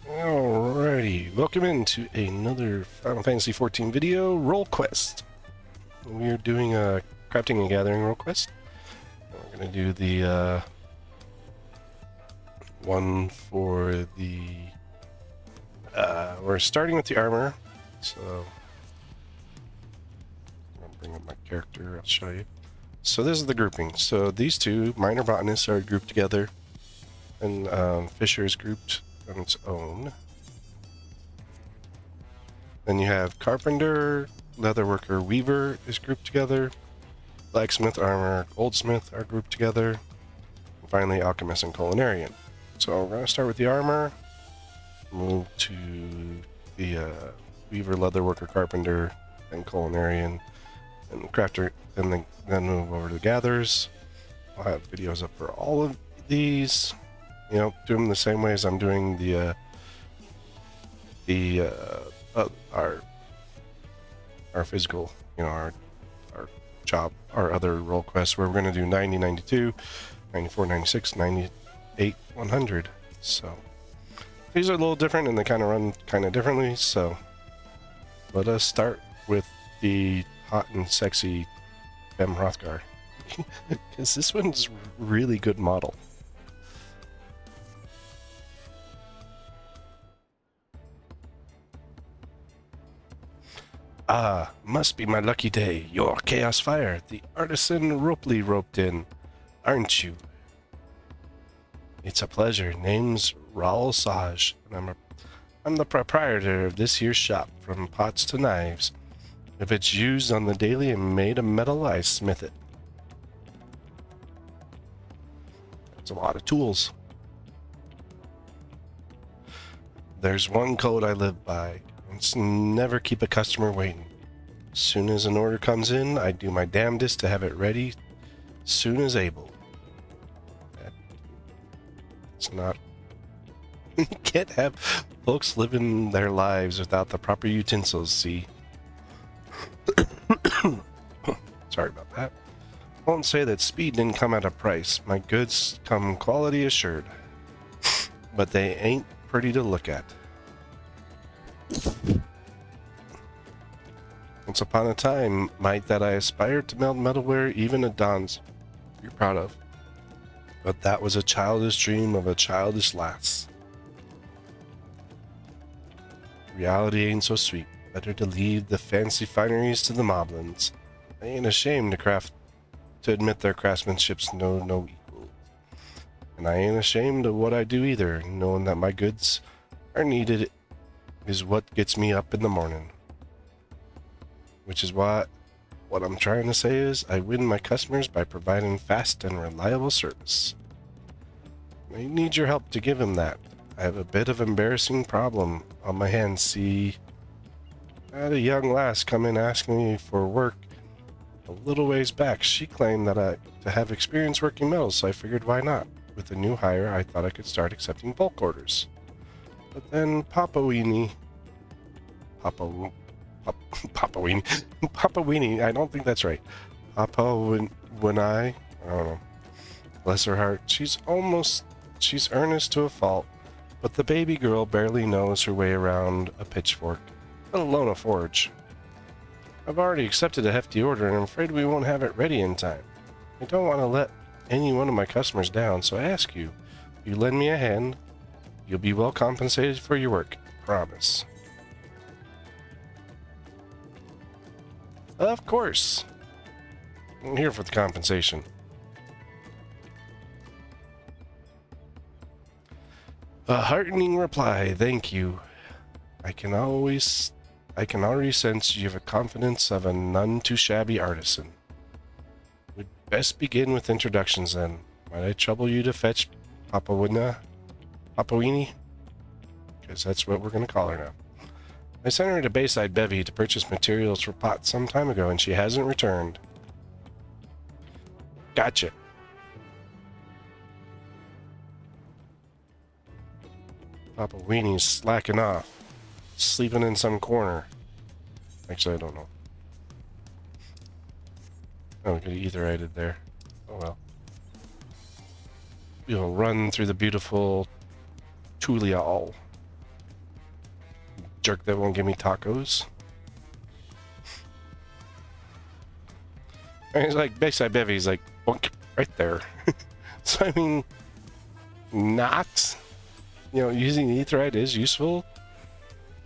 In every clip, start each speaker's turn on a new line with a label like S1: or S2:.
S1: Alrighty, welcome into another Final Fantasy XIV video, Roll Quest. We're doing a crafting and gathering roll quest. We're going to do the one for the... we're starting with the armor, so... I'll bring up my character, I'll show you. So this is the grouping. So these two, minor botanists, are grouped together, and Fisher is grouped on its own. Then you have carpenter, leatherworker, weaver is grouped together. Blacksmith, armor, goldsmith are grouped together. And finally, alchemist and culinarian. So we're going to start with the armor, move to the weaver, leatherworker, carpenter, and culinarian, and crafter, and then move over to the gatherers. I'll have videos up for all of these. You know, do them the same way as I'm doing our physical, you know, our job, our other role quests, where we're going to do 90, 92, 94, 96, 98, 100. So these are a little different and they kind of run kind of differently. So let us start with the hot and sexy Fem Hrothgar, because this one's really good model. Ah, must be my lucky day. You're Chaos Fire, the artisan ropely roped in, aren't you? It's a pleasure. Name's Raul Saj, and I'm the proprietor of this here shop, from pots to knives. If it's used on the daily and made of metal, I smith it. That's a lot of tools. There's one code I live by. It's never keep a customer waiting. As soon as an order comes in, I do my damnedest to have it ready soon as able. It's not... You can't have folks living their lives without the proper utensils, see? Sorry about that. I won't say that speed didn't come at a price. My goods come quality assured. But they ain't pretty to look at. Once upon a time, might that I aspired to melt metalware, even at dawns you're proud of. But that was a childish dream of a childish lass. Reality ain't so sweet. Better to leave the fancy fineries to the moblins. I ain't ashamed to admit their craftsmanship's no equal. And I ain't ashamed of what I do either, knowing that my goods are needed is what gets me up in the morning. Which is what I'm trying to say is I win my customers by providing fast and reliable service. I need your help to give him that. I have a bit of embarrassing problem on my hands, see. I had a young lass come in asking me for work a little ways back. She claimed that to have experience working metals, so I figured why not. With a new hire, I thought I could start accepting bulk orders. But then Papa Weenie, I don't think that's right. When I don't know. Bless her heart, she's earnest to a fault, but the baby girl barely knows her way around a pitchfork, let alone a forge. I've already accepted a hefty order, and I'm afraid we won't have it ready in time. I don't want to let any one of my customers down, so I ask you, if you lend me a hand, you'll be well compensated for your work. Promise. Of course. I'm here for the compensation. A heartening reply, thank you. I can already sense you have a confidence of a none too shabby artisan. We'd best begin with introductions then. Might I trouble you to fetch Papa Weenie? Because that's what we're going to call her now. I sent her to Bayside Bevy to purchase materials for pots some time ago, and she hasn't returned. Gotcha. Papa Weenie's slacking off. Sleeping in some corner. Actually, I don't know. Oh, we could have etherite there. Oh well. We'll run through the beautiful Tural. jerk that won't give me tacos. And he's like, Bayside Bevy, he's like, boink, right there. So, I mean, not, you know, using the Aetheryte is useful,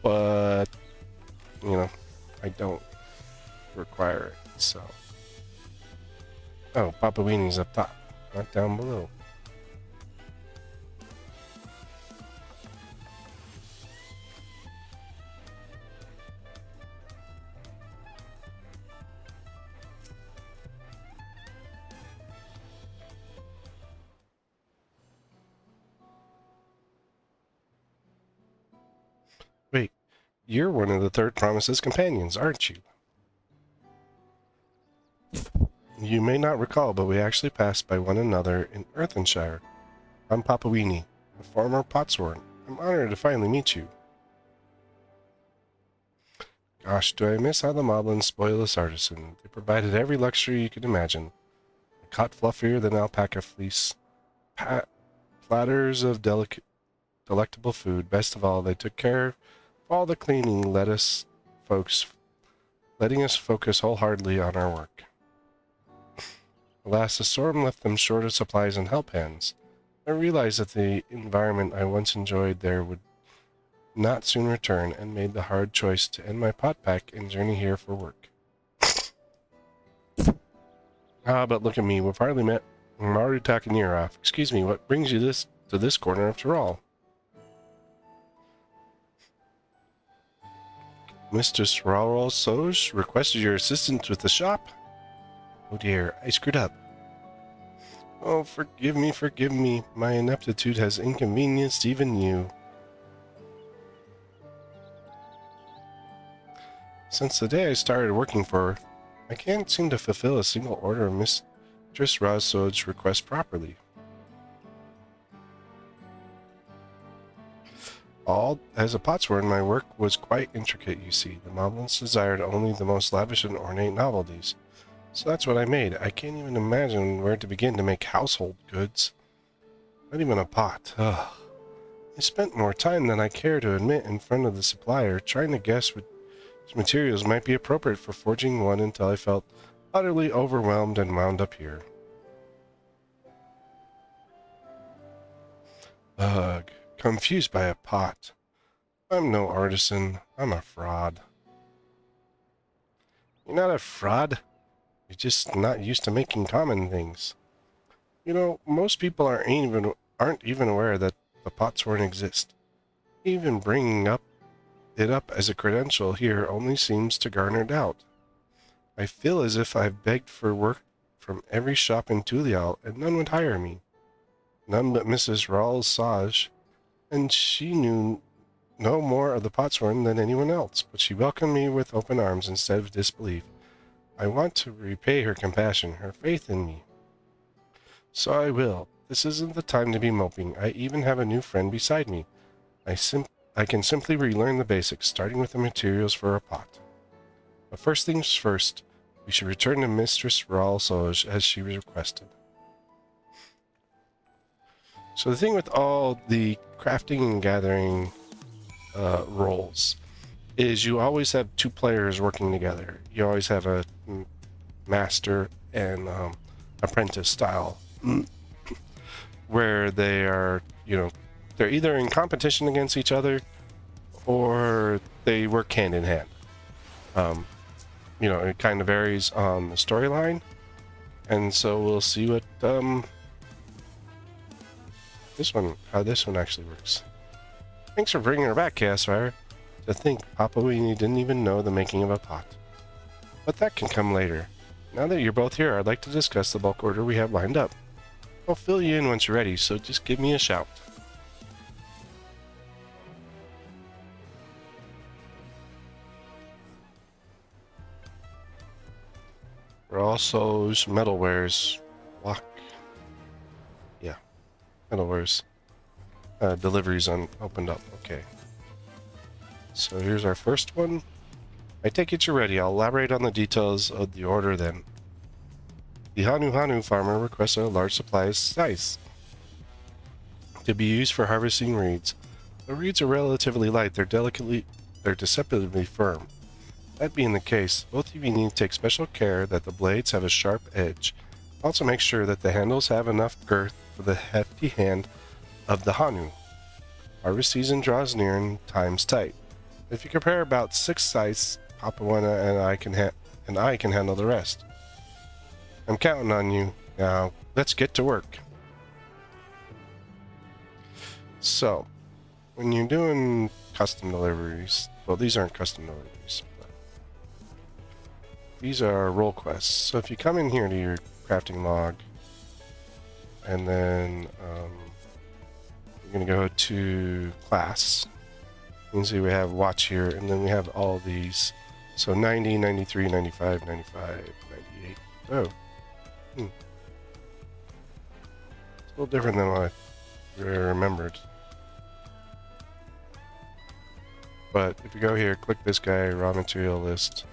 S1: but, you know, I don't require it, so. Oh, Papa Weenie's up top, not down below. Wait, you're one of the Third Promise's companions, aren't you? You may not recall, but we actually passed by one another in Earthenshire. I'm Papa Weenie, a former potsworn. I'm honored to finally meet you. Gosh, do I miss how the Moblins spoil this artisan. They provided every luxury you could imagine. A cot fluffier than alpaca fleece, platters of delectable food. Best of all, they took care of all the cleaning, letting us focus wholeheartedly on our work. Alas, the storm left them short of supplies and help hands. I realized that the environment I once enjoyed there would not soon return, and made the hard choice to end my pot pack and journey here for work. But look at me, we've hardly met. I'm already talking your off. Excuse me, what brings you to this corner of Tural? Mistress Tural Soj requested your assistance with the shop? Oh dear, I screwed up. Oh, forgive me. My ineptitude has inconvenienced even you. Since the day I started working for her, I can't seem to fulfill a single order of Mistress Razsoj's request properly. As a potsworn, my work was quite intricate, you see. The Moblins desired only the most lavish and ornate novelties. So that's what I made. I can't even imagine where to begin to make household goods. Not even a pot. Ugh. I spent more time than I care to admit in front of the supplier, trying to guess which materials might be appropriate for forging one until I felt utterly overwhelmed and wound up here. Ugh. Confused by a pot. I'm no artisan. I'm a fraud. You're not a fraud. You're just not used to making common things. You know, most people aren't even aware that the potsworn exist. Even bringing it up as a credential here only seems to garner doubt. I feel as if I've begged for work from every shop in Tural, and none would hire me. None but Mrs. Raoul Saj, and she knew no more of the potsworn than anyone else, but she welcomed me with open arms instead of disbelief. I want to repay her compassion, her faith in me. So I will. This isn't the time to be moping. I even have a new friend beside me. I can simply relearn the basics, starting with the materials for a pot. But first things first, we should return to Mistress Raoul Soj as she requested. So the thing with all the crafting and gathering roles is you always have two players working together. You always have a master and apprentice style where they are, you know, they're either in competition against each other or they work hand in hand. You know, it kind of varies on the storyline, and so we'll see what how this one actually works. Thanks for bringing her back, Chaosfire. To think Papa Weenie didn't even know the making of a pot. But that can come later. Now that you're both here, I'd like to discuss the bulk order we have lined up. I'll fill you in once you're ready, so just give me a shout. We're also metalwares. Yeah, metalwares. Deliveries opened up. Okay. So here's our first one. I take it you're ready. I'll elaborate on the details of the order then. The Hanu farmer requests a large supply of scythes to be used for harvesting reeds. The reeds are relatively light. They're delicate they're deceptively firm. That being the case, both of you need to take special care that the blades have a sharp edge. Also make sure that the handles have enough girth for the hefty hand of the Hanu. Harvest season draws near and time's tight. If you prepare about 6 scythes, Papawana and I can handle the rest. I'm counting on you. Now, let's get to work. So, when you're doing custom deliveries, well, these aren't custom deliveries, but these are role quests. So if you come in here to your crafting log, and then you're going to go to class. You can see we have watch here, and then we have all these. So 90, 93, 95, 95, 98. Oh. It's a little different than what I remembered. But if you go here, click this guy, raw material list.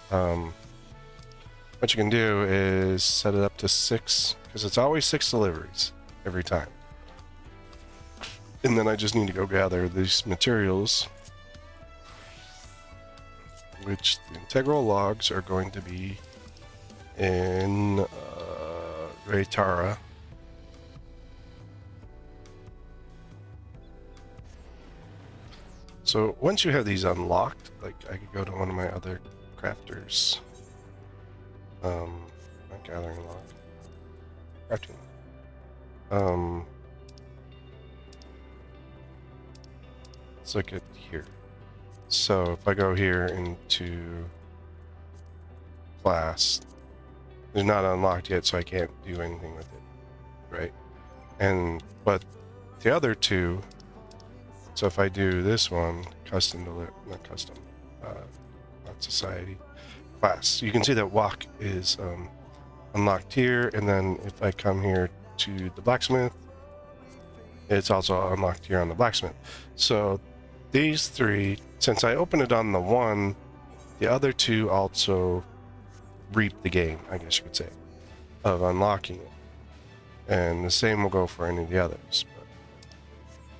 S1: What you can do is set it up to 6, because it's always 6 deliveries every time. And then I just need to go gather these materials, which the integral logs are going to be in Raytara. So once you have these unlocked, like I could go to one of my other crafters. Not gathering log. Crafting. Let's look at here. So if I go here into class, it's not unlocked yet, so I can't do anything with it, right? But the other two, so if I do this one, not society, class, you can see that walk is unlocked here, and then if I come here to the blacksmith, it's also unlocked here on the blacksmith. So these 3, since I opened it on the one, the other 2 also reap the game, I guess you could say, of unlocking it. And the same will go for any of the others. But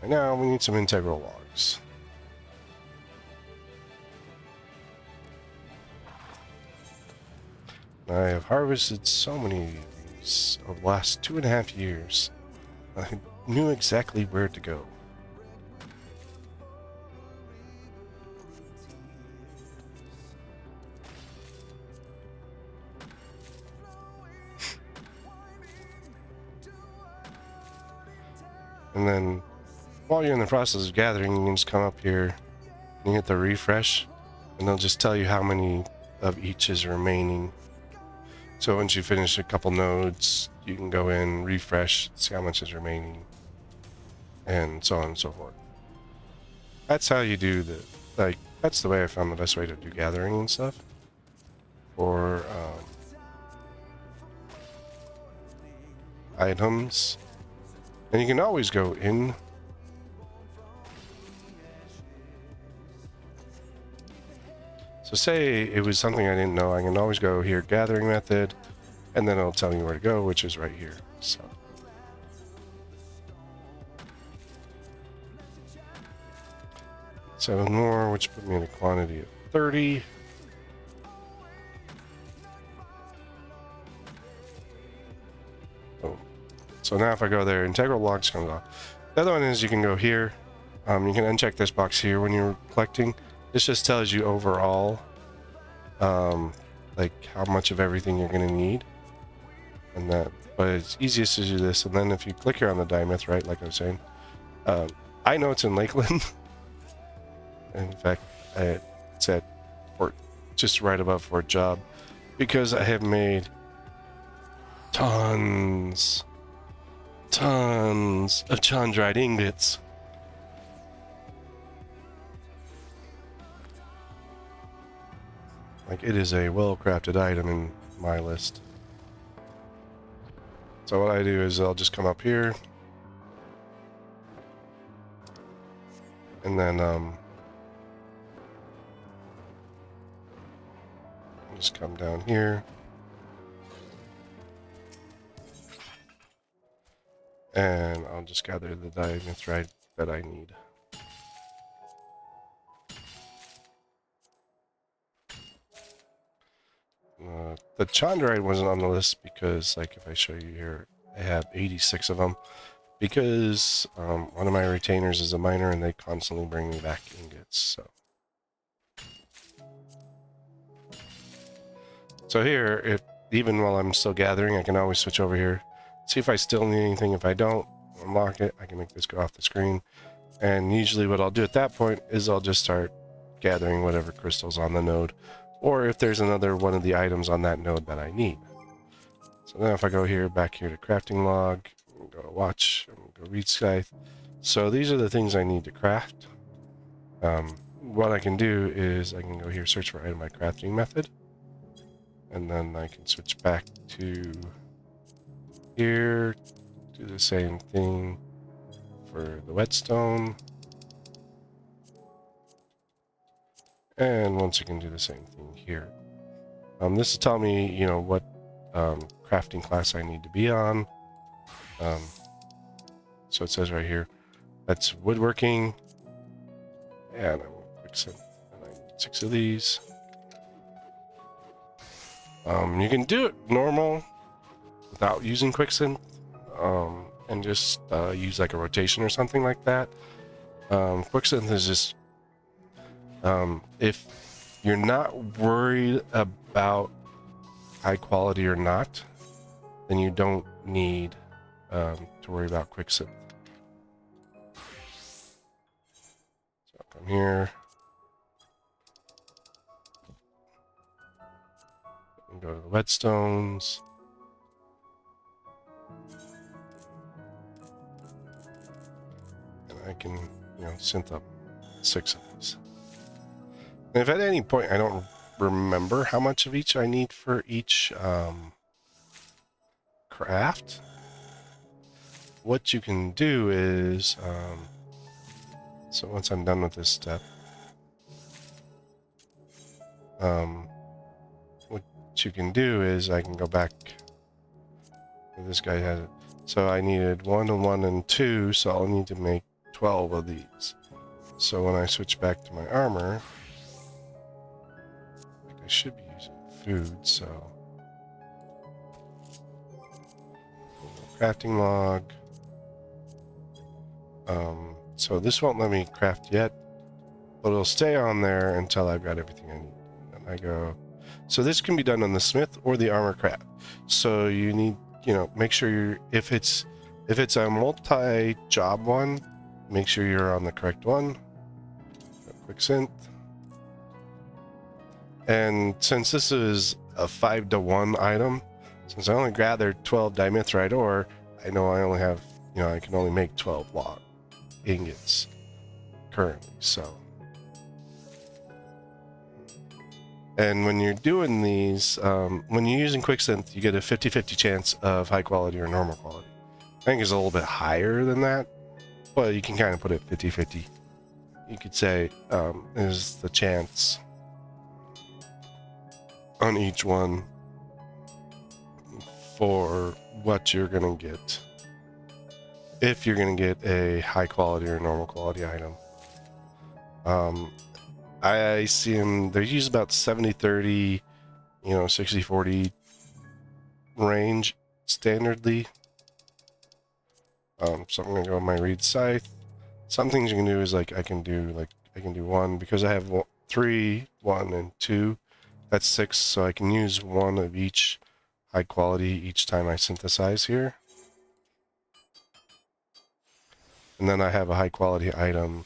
S1: right now, we need some integral logs. I have harvested so many of these over the last 2.5 years. I knew exactly where to go. And then, while you're in the process of gathering, you can just come up here and you hit the refresh, and they'll just tell you how many of each is remaining. So once you finish a couple nodes, you can go in, refresh, see how much is remaining, and so on and so forth. That's how you do that's the way I found the best way to do gathering and stuff. For items. And you can always go in. So say it was something I didn't know, I can always go here, gathering method, and then it'll tell me where to go, which is right here. So 7 more, which put me in a quantity of 30. Boom. So now if I go there, integral logs comes off. The other one is you can go here. You can uncheck this box here when you're collecting. This just tells you overall, like how much of everything you're going to need. And that, but it's easiest to do this. And then if you click here on the dimeth, right, like I was saying, I know it's in Lakeland. In fact, it's at Fort, just right above Fort Job, because I have made tons of Chandrite ingots. Like, it is a well-crafted item in my list. So what I do is I'll just come up here, and then I'll just come down here, and I'll just gather the dimethrite that I need. The chondrite wasn't on the list because, like, if I show you here, I have 86 of them. Because one of my retainers is a miner and they constantly bring me back ingots. So here, if even while I'm still gathering, I can always switch over here, see if I still need anything. If I don't, unlock it, I can make this go off the screen. And usually what I'll do at that point is I'll just start gathering whatever crystals on the node, or if there's another one of the items on that node that I need. So now if I go here, back here to crafting log, go to watch, go read scythe. So these are the things I need to craft. What I can do is I can go here, search for item by crafting method, and then I can switch back to here, do the same thing for the whetstone, and once again do the same thing here. This will tell me, you know, what crafting class I need to be on. So it says right here, that's woodworking, and I'm quicksmith, and I need 6 of these. You can do it normal without using quicksmith, and just use like a rotation or something like that. Quicksmith is just if you're not worried about high quality or not, then you don't need to worry about quicksmith. So I'll come here and go to the whetstones. And I can, you know, synth up 6 of these. And if at any point I don't remember how much of each I need for each craft, what you can do is, so once I'm done with this step, what you can do is I can go back. This guy had it. So I needed 1 and 1 and 2, so I'll need to make 12 of these. So when I switch back to my armor, I should be using food, so crafting log. So this won't let me craft yet, but it'll stay on there until I've got everything I need. And I go, so this can be done on the smith or the armor craft. So you need, you know, make sure you're, if it's a multi-job one, make sure you're on the correct one. Quick synth. And since this is a 5-to-1 item, since I only gathered 12 dimithrite ore, I know I only have, you know, I can only make 12 log ingots currently, so. And when you're doing these, when you're using quicksynth, you get a 50-50 chance of high quality or normal quality. I think it's a little bit higher than that, but you can kind of put it 50-50. You could say is the chance on each one for what you're going to get, if you're going to get a high quality or normal quality item. I see them, they use about 70-30, you know, 60-40 range standardly. So I'm going to go with my reed scythe. Some things you can do is like I can do 1 because I have 3, 1, and 2. That's 6, so I can use 1 of each high quality each time I synthesize here. And then I have a high quality item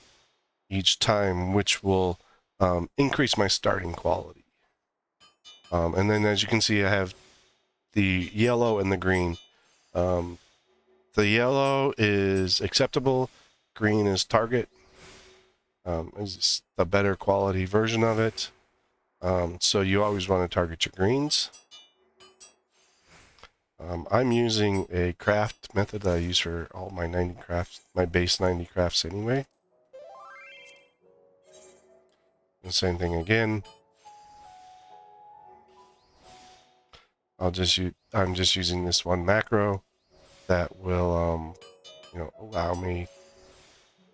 S1: each time, which will increase my starting quality. And then as you can see, I have the yellow and the green. The yellow is acceptable, green is target. Is the better quality version of it. So you always want to target your greens. I'm using a craft method that I use for all my 90 crafts, my base 90 crafts anyway. The same thing again. I'm just using this one macro that will, you know, allow me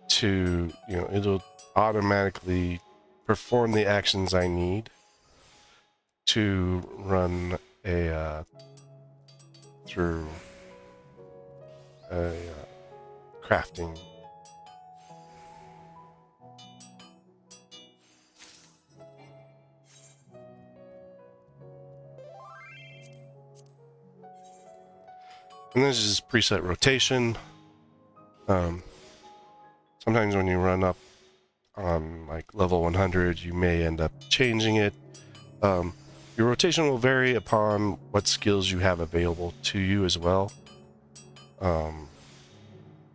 S1: to, you know, it'll automatically perform the actions I need to run a through a crafting. And this is preset rotation. Sometimes when you run up on like level 100, you may end up changing it. Your rotation will vary upon what skills you have available to you as well.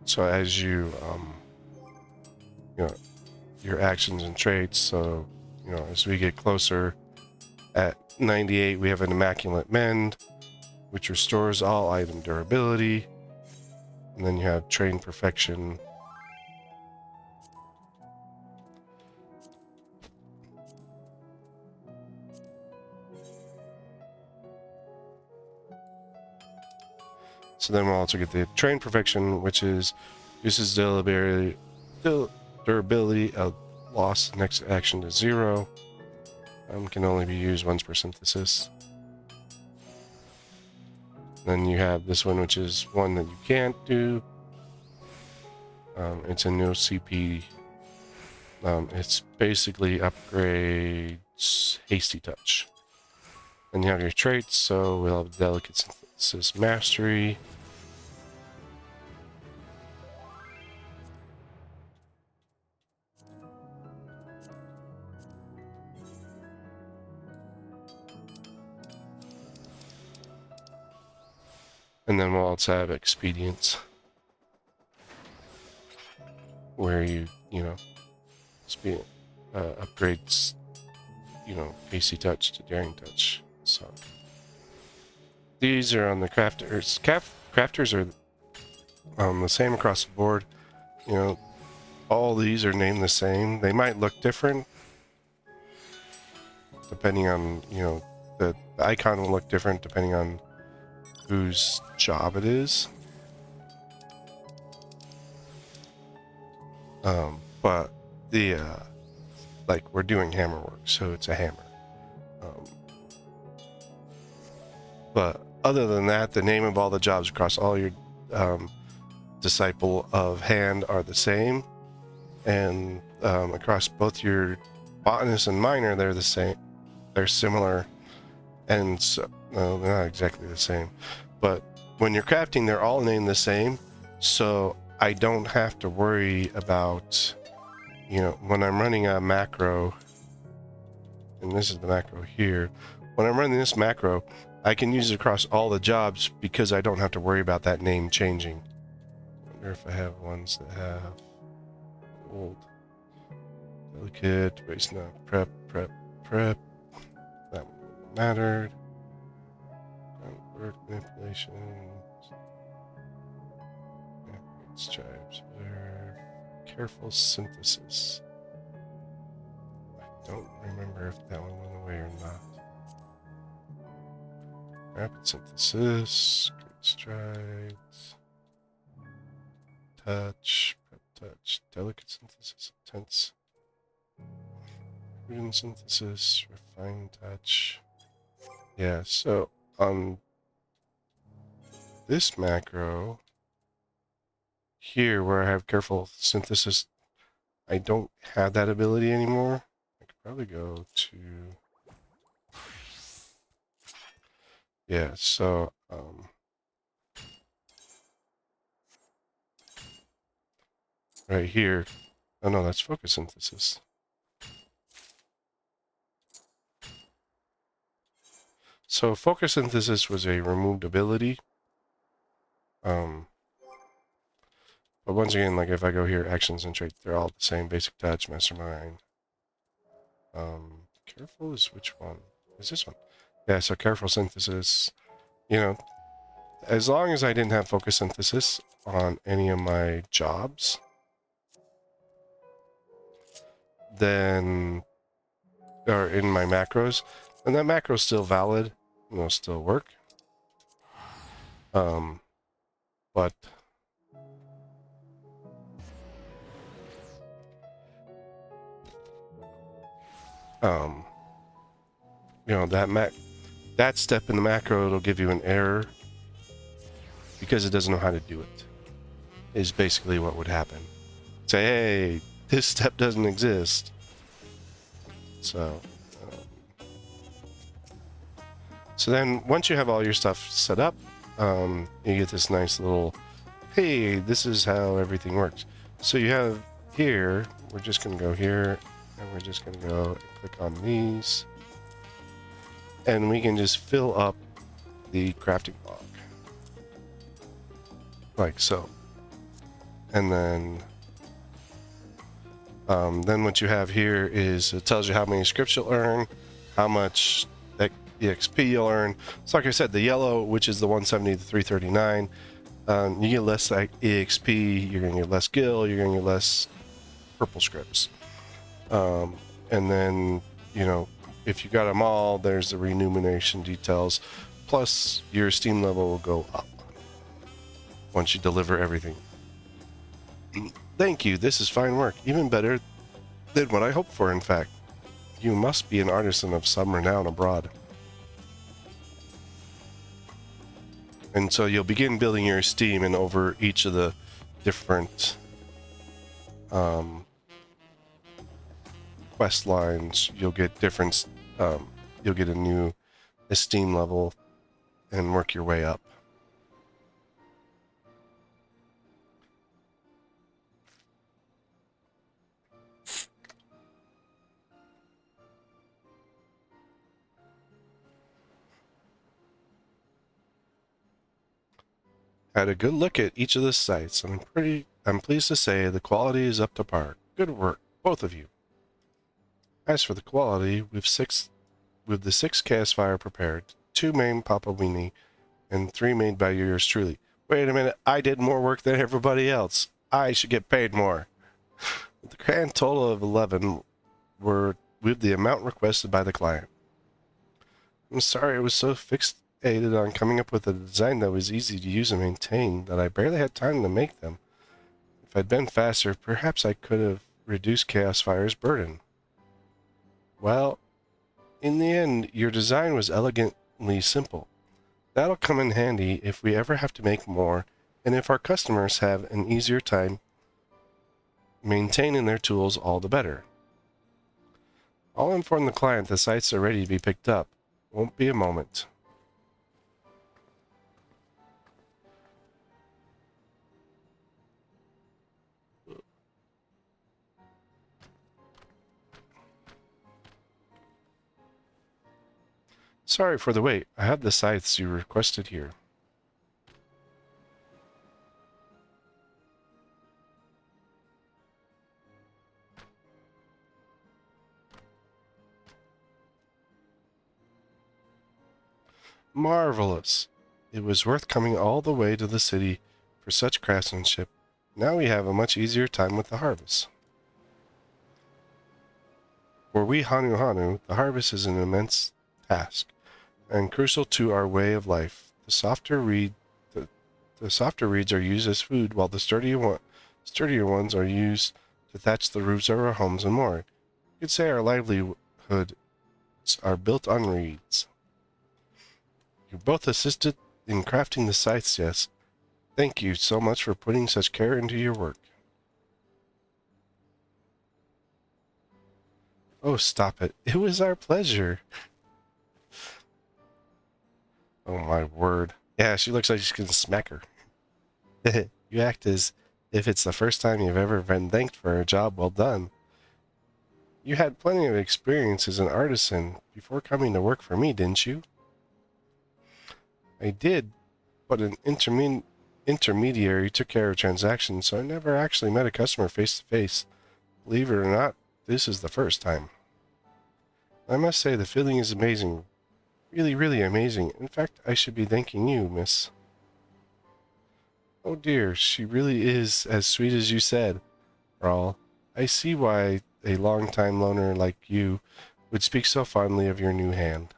S1: So as you, you know, your actions and traits. So, as we get closer, at 98, we have an Immaculate Mend, which restores all item durability. And then you have Train Perfection. So then we'll also get the Train Perfection, which is uses durability of loss next action to 0. Can only be used once per synthesis. Then you have this one, which is one that you can't do. It's a no CP. It's basically upgrades Hasty Touch. Then you have your traits, so we'll have Delicate Synthesis Mastery. And then we'll also have Expedience, where you upgrades, Hasty Touch to Daring Touch. So these are on the crafters. Crafters are the same across the board. All these are named the same. They might look different depending on, the icon will look different depending on whose job it is. But the like we're doing hammer work, so it's a hammer. But other than that, the name of all the jobs across all your Disciple of Hand are the same, and across both your Botanist and Miner, they're the same. They're similar, and so no, they're not exactly the same. But when you're crafting, they're all named the same, so I don't have to worry about, when I'm running a macro, and this is the macro here. When I'm running this macro, I can use it across all the jobs because I don't have to worry about that name changing. I wonder if I have ones that have old, delicate, waste now, prep. That one mattered. Groundwork manipulation. Stripes. Careful synthesis. I don't remember if that one went away or not. Rapid synthesis, great strides, touch, prep touch, delicate synthesis, intense, prudent synthesis, refined touch. Yeah, so on this macro here where I have careful synthesis, I don't have that ability anymore. I could probably go to... Yeah, so right here. Oh no, that's focus synthesis. So focus synthesis was a removed ability. But once again, like if I go here, actions and traits, they're all the same. Basic touch, mastermind. Careful is which one? Is this one? Yeah, so careful synthesis. As long as I didn't have focus synthesis on any of my jobs, then, or in my macros, then that macro is still valid and it'll still work. But that step in the macro, it'll give you an error because it doesn't know how to do it. Is basically what would happen. Say, hey, this step doesn't exist. So then once you have all your stuff set up, you get this nice little, hey, this is how everything works. So you have here, we're just going to go here, and we're just going to go and click on these. And we can just fill up the crafting log. Like so. And then what you have here is it tells you how many scripts you'll earn, how much EXP you'll earn. So like I said, the yellow, which is the 170 to 339, you get less EXP, you're going to get less gil, you're going to get less purple scripts. And then, if you got them all, there's the remuneration details, plus your Steam level will go up once you deliver everything. Thank you, this is fine work, even better than what I hoped for, in fact. You must be an artisan of some renown abroad. And so you'll begin building your Steam, and over each of the different quest lines, you'll get different, you'll get a new esteem level and work your way up. Had a good look at each of the sites, and I'm pleased to say the quality is up to par. Good work, both of you. As for the quality, with the 6 Chaos Fire prepared, 2 made Papa Weenie, and 3 made by yours truly. Wait a minute, I did more work than everybody else. I should get paid more. The grand total of 11 were with the amount requested by the client. I'm sorry I was so fixated on coming up with a design that was easy to use and maintain that I barely had time to make them. If I'd been faster, perhaps I could have reduced Chaos Fire's burden. Well, in the end, your design was elegantly simple. That'll come in handy if we ever have to make more, and if our customers have an easier time maintaining their tools, all the better. I'll inform the client the sites are ready to be picked up. Won't be a moment. Sorry for the wait. I have the sites you requested here. Marvelous. It was worth coming all the way to the city for such craftsmanship. Now we have a much easier time with the harvest. For we Hanu, the harvest is an immense task and crucial to our way of life. The softer reeds are used as food, while the sturdier ones are used to thatch the roofs of our homes and more. You could say our livelihoods are built on reeds. You both assisted in crafting the sites, yes. Thank you so much for putting such care into your work. Oh, stop it. It was our pleasure. Oh, my word. Yeah, she looks like she's going to smack her. You act as if it's the first time you've ever been thanked for a job well done. You had plenty of experience as an artisan before coming to work for me, didn't you? I did, but an intermediary took care of transactions, so I never actually met a customer face to face. Believe it or not, this is the first time. I must say the feeling is amazing. Really, really amazing. In fact, I should be thanking you, miss. Oh dear, she really is as sweet as you said, Rawl. I see why a long-time loner like you would speak so fondly of your new hand.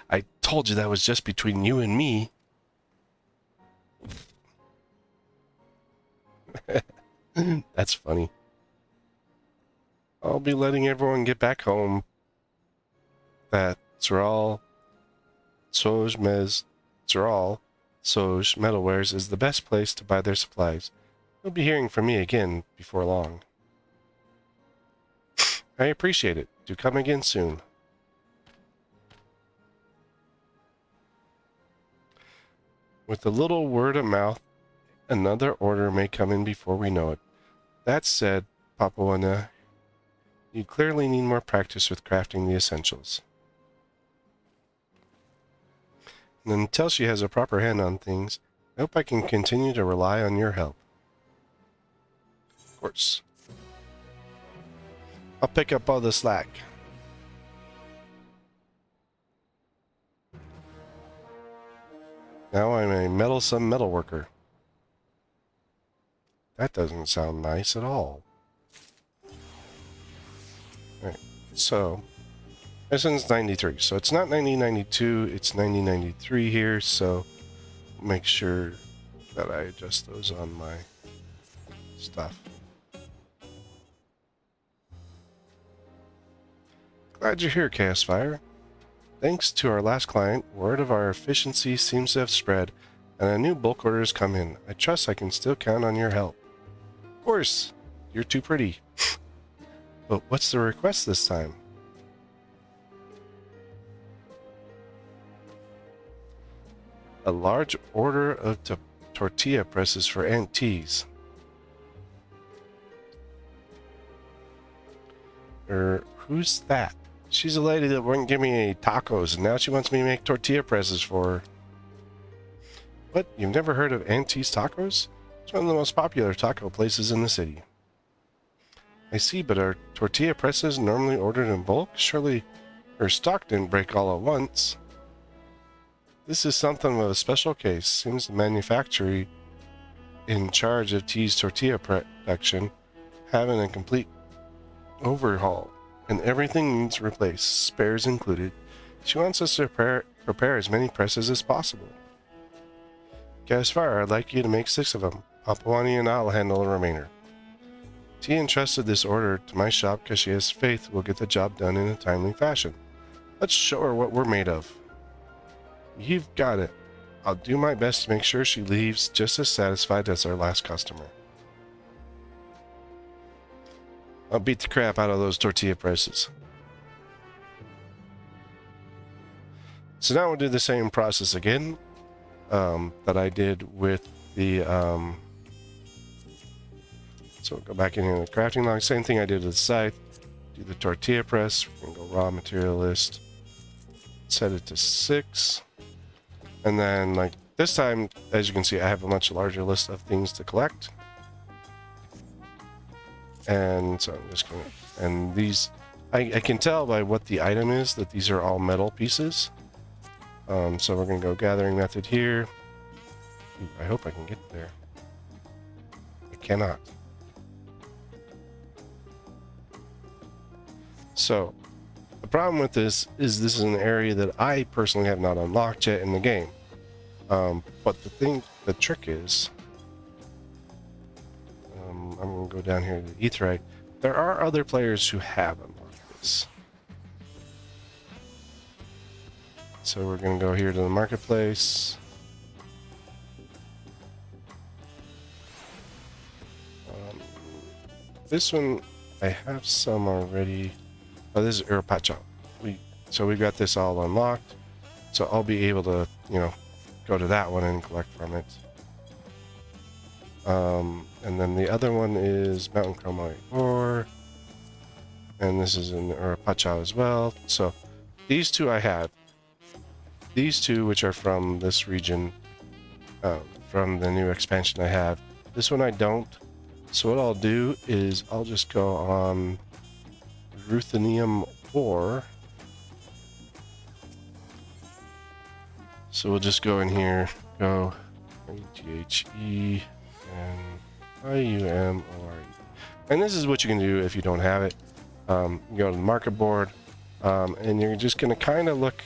S1: I told you that was just between you and me. That's funny. I'll be letting everyone get back home that Tural Soj Metalwares is the best place to buy their supplies. You'll be hearing from me again before long. I appreciate it. Do come again soon. With a little word of mouth, another order may come in before we know it. That said, Papawana, you clearly need more practice with crafting the essentials. And until she has a proper hand on things, I hope I can continue to rely on your help. Of course. I'll pick up all the slack. Now I'm a meddlesome metalworker. That doesn't sound nice at all. Alright, so this one's 93, so it's not 1992, it's 1993 here, so make sure that I adjust those on my stuff. Glad you're here, Chaos Fire. Thanks to our last client, word of our efficiency seems to have spread, and a new bulk order has come in. I trust I can still count on your help. Of course, you're too pretty. But what's the request this time? A large order of tortilla presses for Aunt T's. Who's that? She's a lady that wouldn't give me any tacos, and now she wants me to make tortilla presses for her. What? You've never heard of Aunt T's Tacos? It's one of the most popular taco places in the city. I see, but are tortilla presses normally ordered in bulk? Surely her stock didn't break all at once. This is something of a special case. Seems the manufacturer in charge of T's tortilla production having a complete overhaul, and everything needs replaced, spares included. She wants us to prepare as many presses as possible. Chaos Fire, I'd like you to make 6 of them. Papawani and I'll handle the remainder. T entrusted this order to my shop because she has faith we'll get the job done in a timely fashion. Let's show her what we're made of. You've got it. I'll do my best to make sure she leaves just as satisfied as our last customer. I'll beat the crap out of those tortilla presses. So now we'll do the same process again that I did with the... So we'll go back in here in the crafting log. Same thing I did with the scythe. Do the tortilla press. We're going to go raw material list. Set it to 6. And then, like, this time, as you can see, I have a much larger list of things to collect. And so I'm just going to... And these... I can tell by what the item is that these are all metal pieces. So we're going to go gathering method here. I hope I can get there. I cannot. So, the problem with this is an area that I personally have not unlocked yet in the game. But the trick is, I'm going to go down here to the Aetheryte. There are other players who have unlocked this. So we're going to go here to the marketplace. This one, I have some already. Oh, this is Urapacha. So we've got this all unlocked. So I'll be able to, you know, go to that one and collect from it. And then the other one is Mountain Chromite Ore. And this is in Urapacha as well. So these two I have. These two, which are from this region, from the new expansion I have. This one I don't. So what I'll do is I'll just go on ruthenium ore. So we'll just go in here, go THE and IUMORE. And this is what you can do if you don't have it. You go to the market board, and you're just going to kind of look.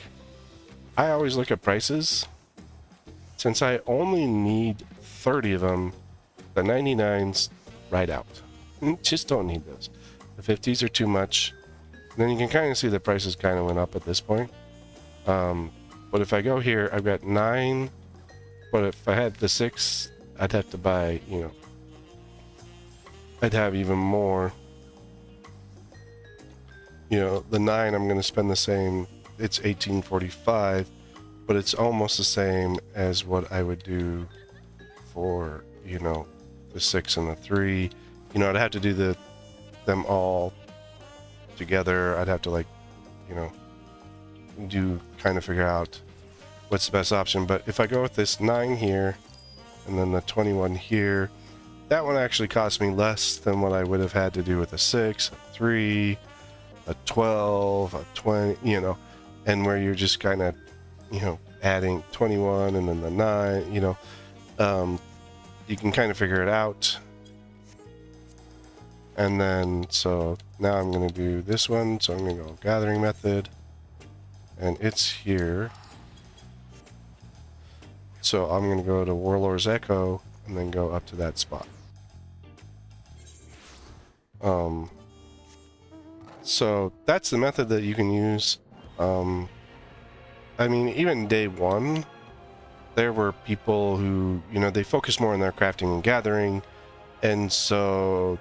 S1: I always look at prices. Since I only need 30 of them, the 99's right out. Just don't need those. The 50s are too much. And then you can kind of see the prices kind of went up at this point. But if I go here, I've got 9. But if I had the 6, I'd have to buy, you know, I'd have even more. You know, the 9, I'm going to spend the same. It's 1845, but it's almost the same as what I would do for, you know, the 6 and the 3. You know, I'd have to do them all together. I'd have to, like, you know, kind of figure out what's the best option. But if I go with this 9 here and then the 21 here, that one actually cost me less than what I would have had to do with a 6, a 3, a 12, a 20, you know, and where you're just kind of, you know, adding 21 and then the 9, you know, you can kind of figure it out. And then, so now I'm going to do this one. So I'm going to go gathering method, and it's here. So I'm going to go to Warlord's Echo and then go up to that spot. So that's the method that you can use. I mean, even day one, there were people who, you know, they focused more on their crafting and gathering, and so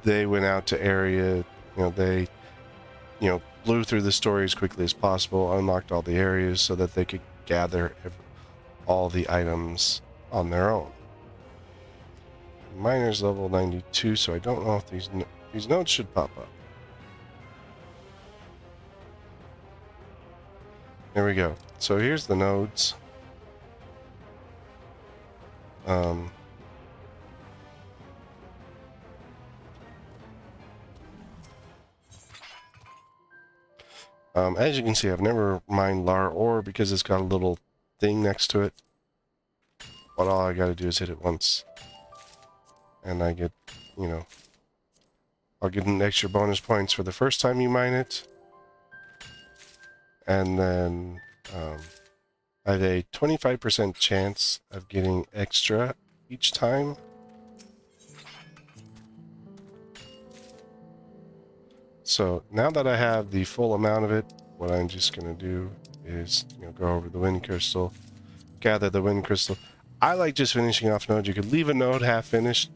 S1: they went out to area, you know, they, you know, blew through the story as quickly as possible, unlocked all the areas so that they could gather all the items on their own. Miner's level 92, so I don't know if these nodes should pop up. There we go. So here's the nodes. As you can see, I've never mined Lar ore because it's got a little thing next to it. But all I gotta do is hit it once. And I get, you know, I'll get an extra bonus points for the first time you mine it. And then I have a 25% chance of getting extra each time. So now that I have the full amount of it, what I'm just going to do is, you know, go over the wind crystal, gather the wind crystal. I like just finishing off nodes. You could leave a node half finished.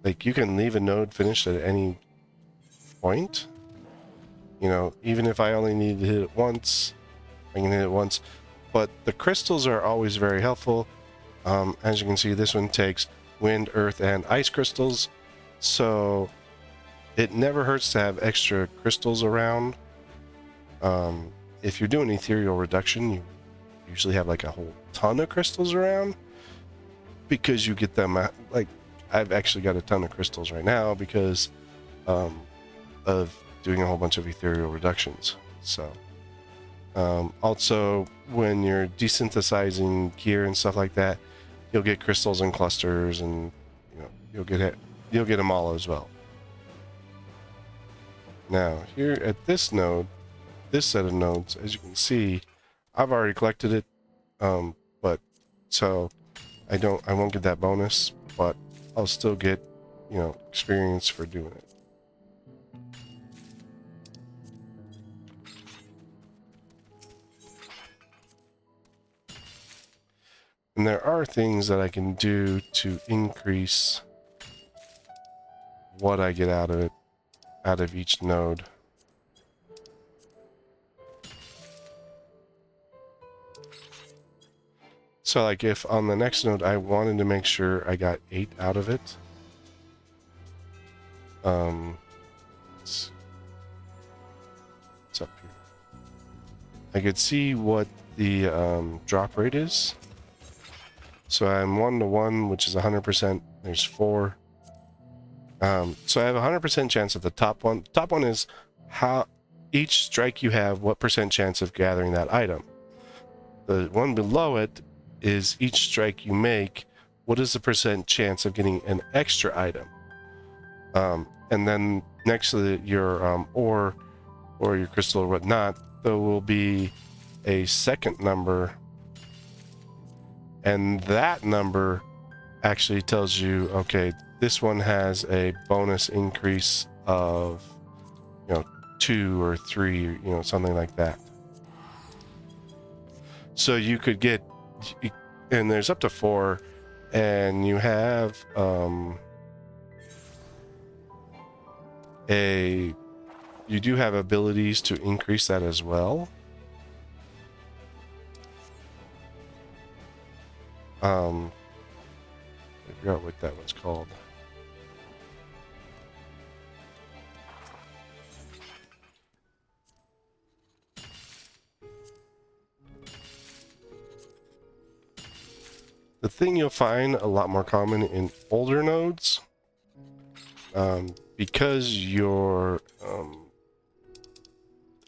S1: Like, you can leave a node finished at any point. You know, even if I only need to hit it once, I can hit it once. But the crystals are always very helpful. As you can see, this one takes wind, earth, and ice crystals. So it never hurts to have extra crystals around. If you're doing ethereal reduction, you usually have like a whole ton of crystals around, because you get them at, like, I've actually got a ton of crystals right now because of doing a whole bunch of ethereal reductions. So also, when you're desynthesizing gear and stuff like that, you'll get crystals and clusters, and, you know, you'll get them all as well. Now, here at this node, this set of nodes, as you can see, I've already collected it, but so I won't get that bonus, but I'll still get, you know, experience for doing it. And there are things that I can do to increase what I get out of it, out of each node. So, like, if on the next node I wanted to make sure I got 8 out of it, it's up here. I could see what the drop rate is. So I'm 1 to 1, which is 100%. There's 4. So I have a 100% chance at the top one. The top one is how each strike you have, what percent chance of gathering that item. The one below it is each strike you make, what is the percent chance of getting an extra item? And then next to your ore or your crystal or whatnot, there will be a second number, and that number actually tells you, okay, this one has a bonus increase of you know, 2 or 3, you know, something like that. So you could get, and there's up to 4, and you have you do have abilities to increase that as well. I forgot what that one's called. The thing you'll find a lot more common in older nodes, because your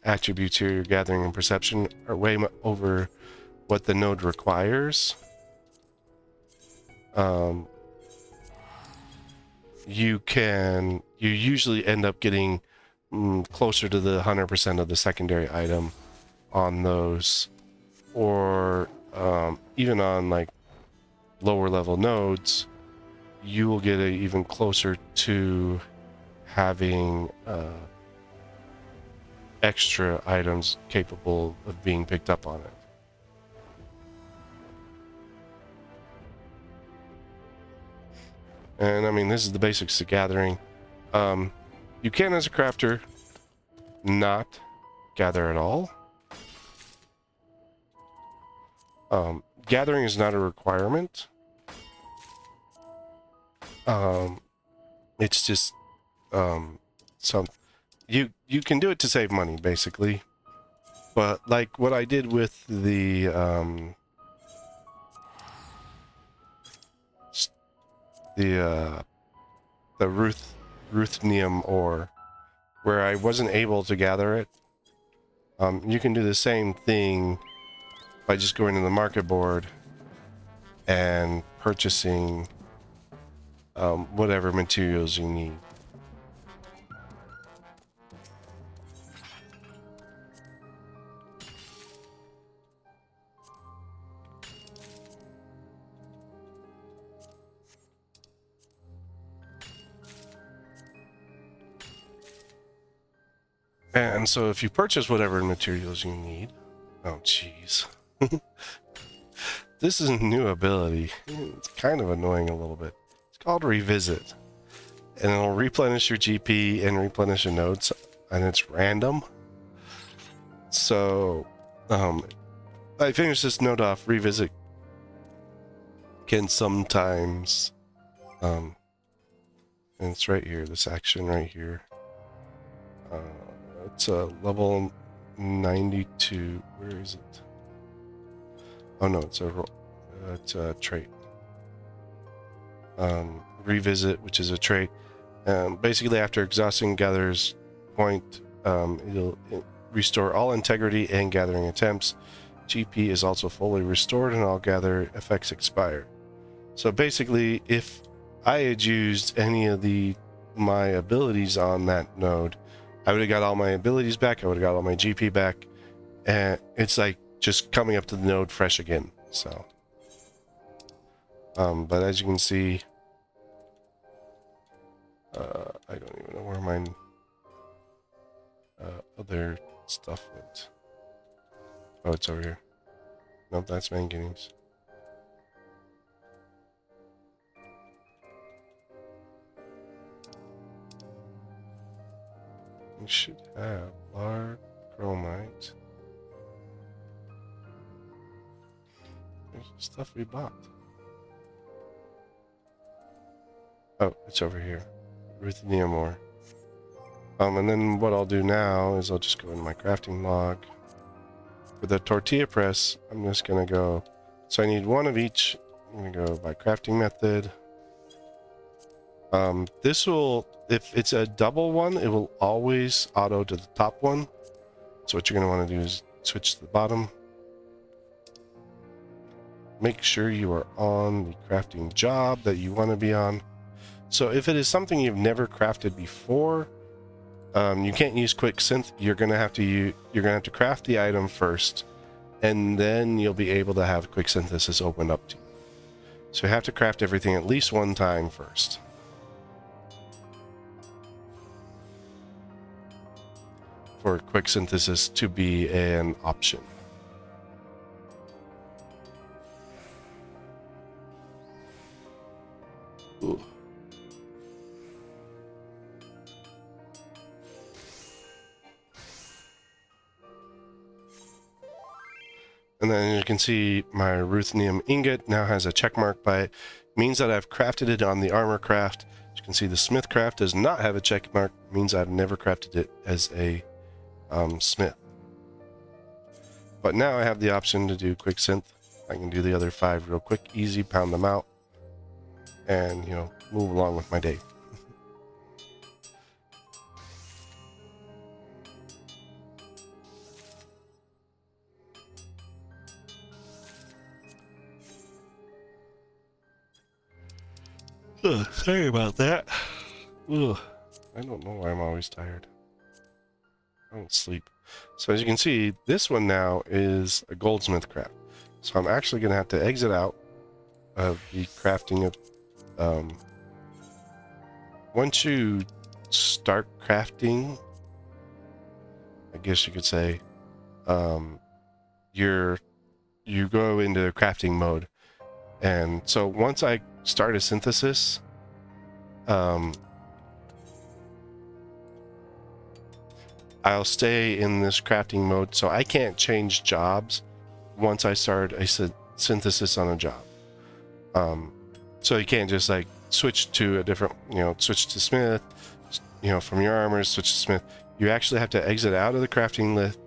S1: attributes here, your gathering and perception, are way over what the node requires. You usually end up getting closer to the 100% of the secondary item on those, or even on like lower level nodes, you will get even closer to having extra items capable of being picked up on it. And I mean, this is the basics of gathering. You can, as a crafter, not gather at all. Gathering is not a requirement. It's just you can do it to save money, basically. But like what I did with the ruthenium ore, where I wasn't able to gather it, you can do the same thing by just going to the market board and purchasing whatever materials you need. And so if you purchase whatever materials you need... Oh, jeez. This is a new ability. It's kind of annoying a little bit. It's called Revisit. And it'll replenish your GP and replenish your nodes, and it's random. So, I finished this node off. Revisit can sometimes... and it's right here, this action right here. It's a level 92. Where is it? Oh no, it's a trait. Revisit, which is a trait. Basically, after exhausting gatherer's point, it'll restore all integrity and gathering attempts. GP is also fully restored, and all gather effects expire. So basically, if I had used any of my abilities on that node, I would have got all my abilities back, I would have got all my GP back, and it's like just coming up to the node fresh again. So, but as you can see, I don't even know where my other stuff went. Oh, it's over here. Nope, that's main guineas. We should have large chromite. There's the stuff we bought. Oh, it's over here. Ruthenium ore. And then what I'll do now is I'll just go in my crafting log. For the tortilla press, I'm just gonna go. So I need one of each. I'm gonna go by crafting method. This will, if it's a double one, it will always auto to the top one. So what you're gonna want to do is switch to the bottom. Make sure you are on the crafting job that you want to be on. So if it is something you've never crafted before, you can't use quick synth. You're gonna have to craft the item first, and then you'll be able to have quick synthesis open up to you. So you have to craft everything at least one time first. for quick synthesis to be an option. Ooh. And then you can see my ruthenium ingot now has a check mark by it. Means that I've crafted it on the armor craft. As you can see, the smith craft does not have a check mark. Means I've never crafted it as a smith. But now I have the option to do quick synth. I can do the other 5 real quick, easy, pound them out, and, you know, move along with my day. Sorry about that. Ugh. I don't know why I'm always tired. I don't sleep. So as you can see, this one now is a goldsmith craft. So I'm actually going to have to exit out of the crafting of... once you start crafting, I guess you could say, you go into crafting mode. And so once I start a synthesis, I'll stay in this crafting mode, so I can't change jobs once I start a synthesis on a job. So you can't just like switch to a different, you know, switch to smith, you know, from your armors, switch to smith. You actually have to exit out of the crafting list,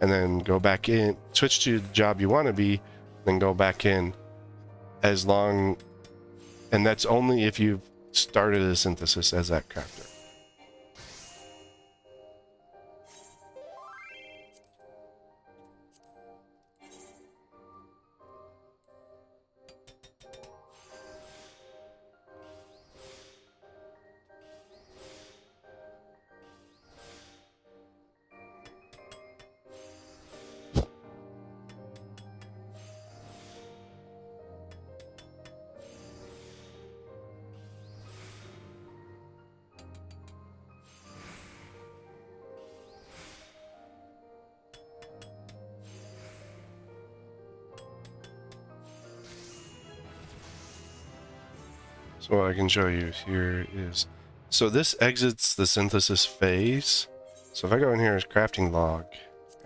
S1: and then go back in, switch to the job you want to be, then go back in, as long, and that's only if you've started a synthesis as that crafter. So what I can show you here is, so this exits the synthesis phase. So if I go in here as crafting log,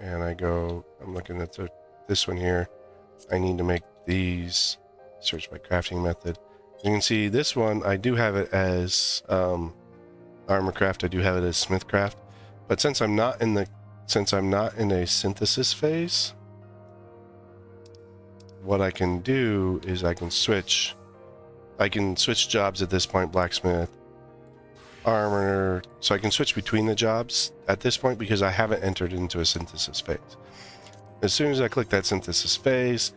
S1: and I go, I'm looking at this one here, I need to make these, search by crafting method. You can see this one, I do have it as armor craft, I do have it as smith craft, but since I'm not in a synthesis phase, what I can do is I can switch jobs at this point, blacksmith, armor, so I can switch between the jobs at this point because I haven't entered into a synthesis phase. As soon as I click that synthesis phase,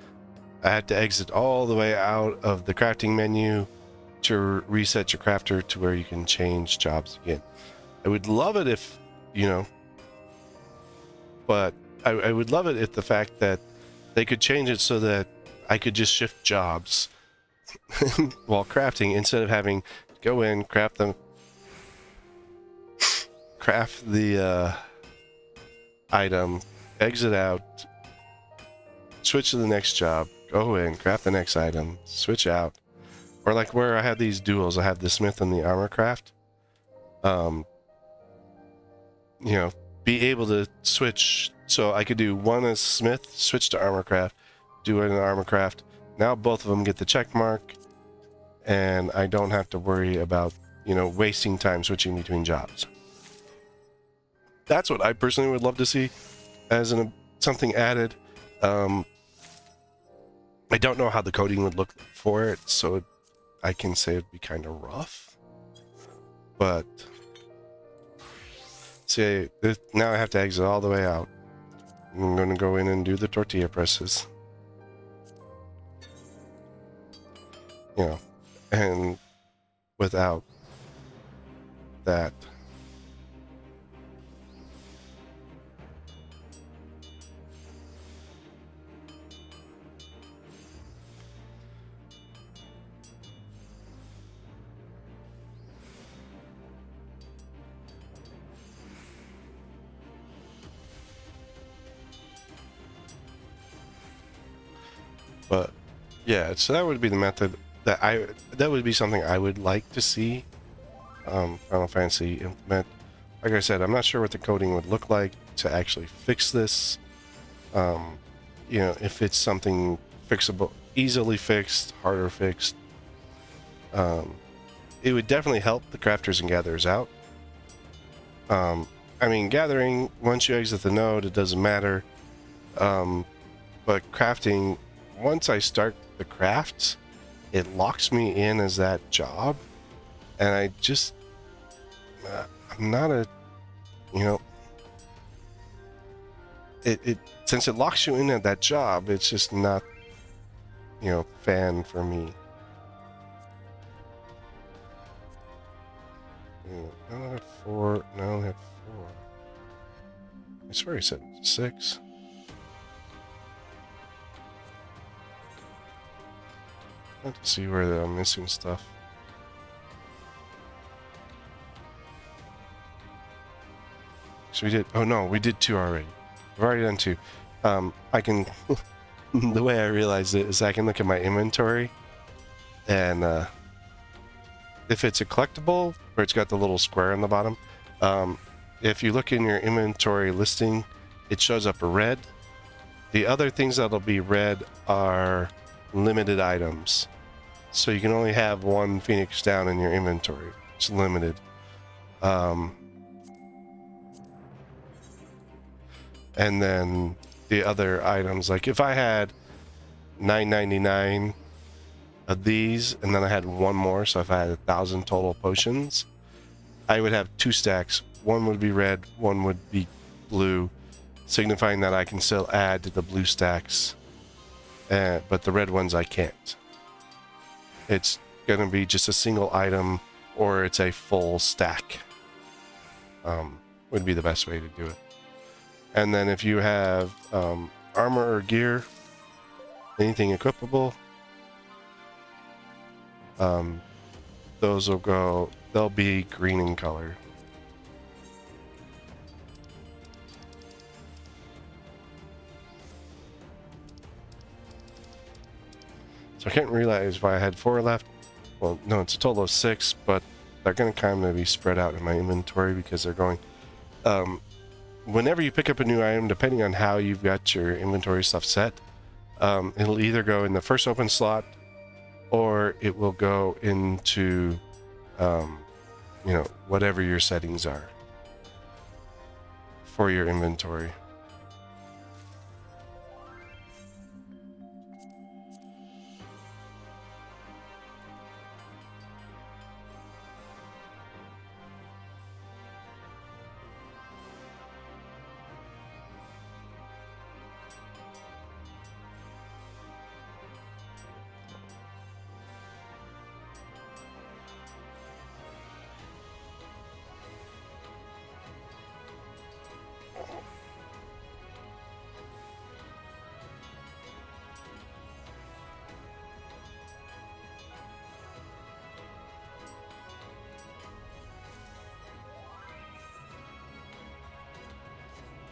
S1: I had to exit all the way out of the crafting menu to reset your crafter to where you can change jobs again. I would love it if, you know, but I would love it if the fact that they could change it so that I could just shift jobs while crafting instead of having to go in, craft the item, exit out, switch to the next job, go in, craft the next item, switch out. Or like where I have these duels, I have the smith and the armor craft. You know, be able to switch, so I could do one as smith, switch to armor craft, do it in armor craft. Now both of them get the check mark, and I don't have to worry about, you know, wasting time switching between jobs. That's what I personally would love to see as something added. I don't know how the coding would look for it, so I can say it'd be kind of rough. But see, now I have to exit all the way out. I'm going to go in and do the tortilla presses. You know, and without that, But yeah, so that would be the method that would be something I would like to see Final Fantasy implement. Like I said, I'm not sure what the coding would look like to actually fix this. You know, if it's something fixable, easily fixed, harder fixed. It would definitely help the crafters and gatherers out. I mean, gathering, once you exit the node, it doesn't matter. But crafting, once I start the crafts, it locks me in as that job. And I just, I'm not a, you know, since it locks you in at that job, it's just not, you know, fan for me. I only had 4. No, I only had 4. I swear he said 6. I have to see where I'm missing stuff. So we did. Oh no, we did 2 already. We've already done 2. I can. The way I realized it is I can look at my inventory, and if it's a collectible, where it's got the little square on the bottom, if you look in your inventory listing, it shows up red. The other things that'll be red are limited items. So you can only have 1 Phoenix down in your inventory. It's limited. And then the other items, like if I had 999 of these, and then I had 1 more, so if I had 1,000 total potions, I would have 2 stacks. 1 would be red, 1 would be blue, signifying that I can still add to the blue stacks, but the red ones I can't. It's going to be just a single item, or it's a full stack. Would be the best way to do it. And then if you have armor or gear, anything equipable, those will go, they'll be green in color. So I can't realize why I had 4 left. Well, no, it's a total of 6, but they're going to kind of be spread out in my inventory because they're going... whenever you pick up a new item, depending on how you've got your inventory stuff set, it'll either go in the first open slot, or it will go into, you know, whatever your settings are for your inventory.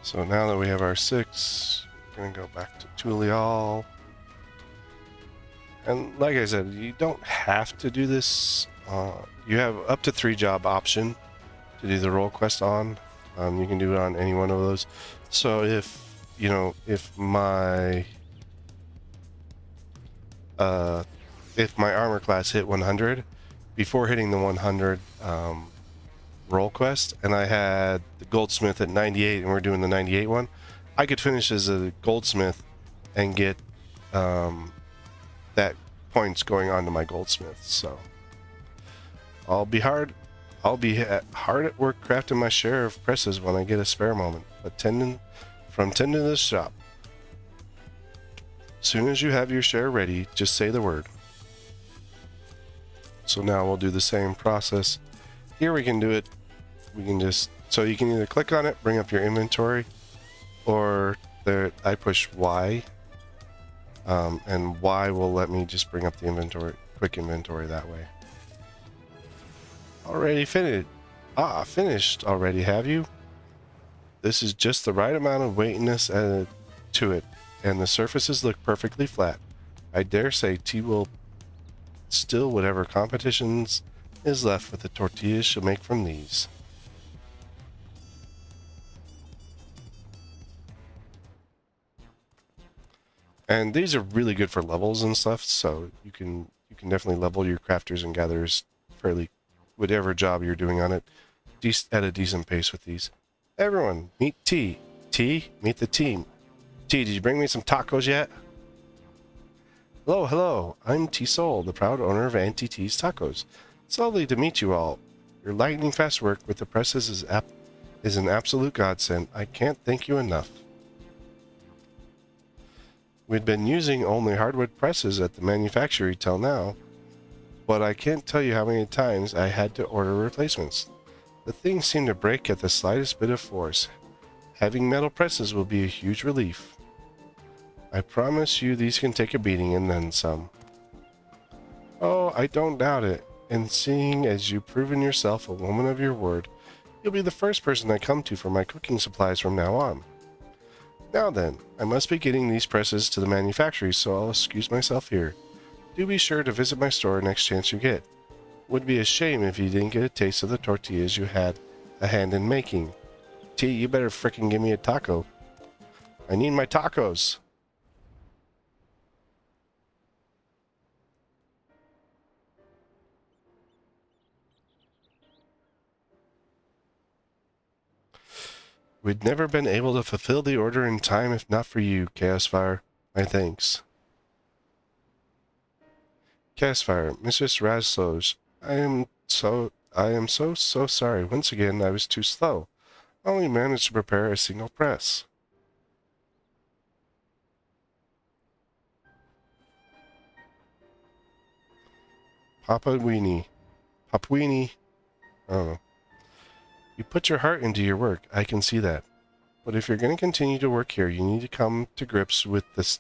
S1: So now that we have our 6, we're going to go back to Tural. And like I said, you don't have to do this. You have up to 3 job option to do the role quest on. You can do it on any one of those. So if, you know, if my armor class hit 100, before hitting the 100 role quest, and I had the goldsmith at 98 and we're doing the 98 one, I could finish as a goldsmith and get that points going on to my goldsmith. So I'll be hard at work crafting my share of presses when I get a spare moment, but tending to this shop. As soon as you have your share ready, just say the word. So now we'll do the same process. Here we can do it. We can just, so you can either click on it, bring up your inventory, or there, I push Y, and Y will let me just bring up the inventory, quick inventory that way. Already finished. Finished already, have you? This is just the right amount of weightiness to it, and the surfaces look perfectly flat. I dare say T will still whatever competitions is left with the tortillas she'll make from these. And these are really good for levels and stuff, so you can definitely level your crafters and gatherers fairly, whatever job you're doing on it, at a decent pace with these. Everyone, meet T. T, meet the team. T, did you bring me some tacos yet? Hello, hello. I'm T Soul, the proud owner of Auntie T's Tacos. It's lovely to meet you all. Your lightning fast work with the presses is an absolute godsend. I can't thank you enough. We'd been using only hardwood presses at the manufactory till now, but I can't tell you how many times I had to order replacements. The things seem to break at the slightest bit of force. Having metal presses will be a huge relief. I promise you these can take a beating and then some. Oh, I don't doubt it. And seeing as you've proven yourself a woman of your word, you'll be the first person I come to for my cooking supplies from now on. Now then, I must be getting these presses to the manufactory, so I'll excuse myself here. Do be sure to visit my store next chance you get. Would be a shame if you didn't get a taste of the tortillas you had a hand in making. T, you better frickin' give me a taco. I need my tacos. We'd never been able to fulfill the order in time if not for you, Chaosfire. My thanks. Chaosfire, Mrs. Razloj, I am so sorry. Once again, I was too slow. I only managed to prepare a single press. Papweenie. I don't know. You put your heart into your work, I can see that. But if you're going to continue to work here, you need to come to grips with the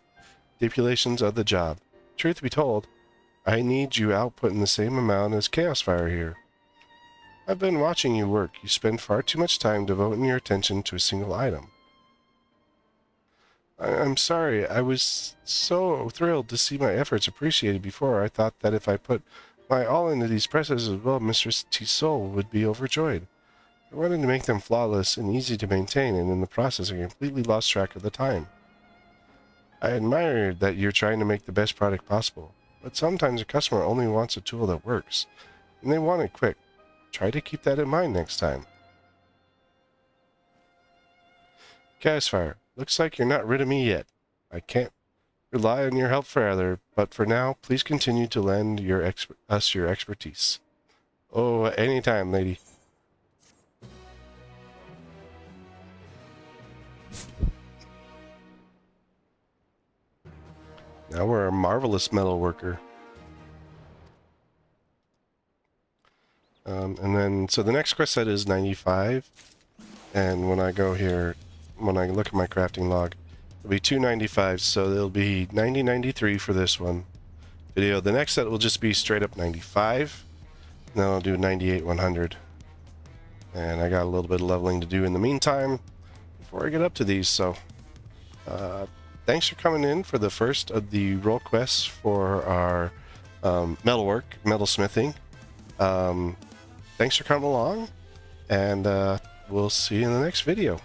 S1: stipulations of the job. Truth be told, I need you outputting the same amount as Chaosfire here. I've been watching you work. You spend far too much time devoting your attention to a single item. I'm sorry. I was so thrilled to see my efforts appreciated before. I thought that if I put my all into these presses as well, Mistress T Soul would be overjoyed. I wanted to make them flawless and easy to maintain, and in the process I completely lost track of the time. I admire that you're trying to make the best product possible, but sometimes a customer only wants a tool that works, and they want it quick. Try to keep that in mind next time. Chaosfire, looks like you're not rid of me yet. I can't rely on your help forever, but for now, please continue to lend us your expertise. Oh, anytime, lady. Now we're a marvelous metal worker. And then, so the next quest set is 95. And when I go here, when I look at my crafting log, it'll be 295. So there'll be 9093 for this one video. The next set will just be straight up 95. And then I'll do 98 100. And I got a little bit of leveling to do in the meantime before I get up to these. So, thanks for coming in for the first of the role quests for our metalwork, metalsmithing. Thanks for coming along, and we'll see you in the next video.